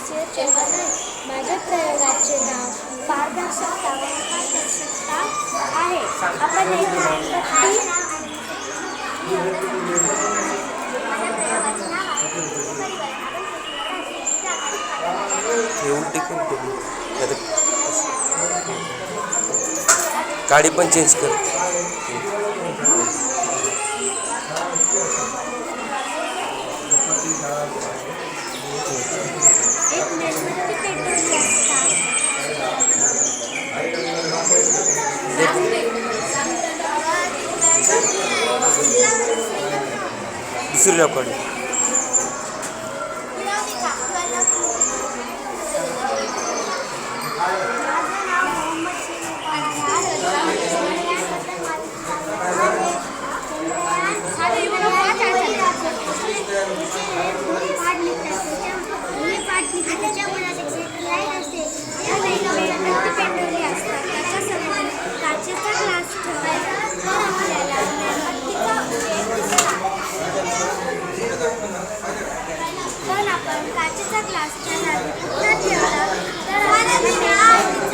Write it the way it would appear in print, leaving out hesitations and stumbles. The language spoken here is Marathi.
शास्त्रीय चेहरा नाही. माझ्या प्रयोगाचे नाव पारदर्शकता व अपारदर्शकता आहे. आपण गाडी पण चेंज कर. एक मेणबत्ती पेटवली असता दुसरी रेकॉर्ड. काचेचा ग्लास ठेवायचा तर आपल्याला मेणबत्तीचा उपयोग दिसला. पण आपण काचेचा ग्लासच्या जागी ठेवला तर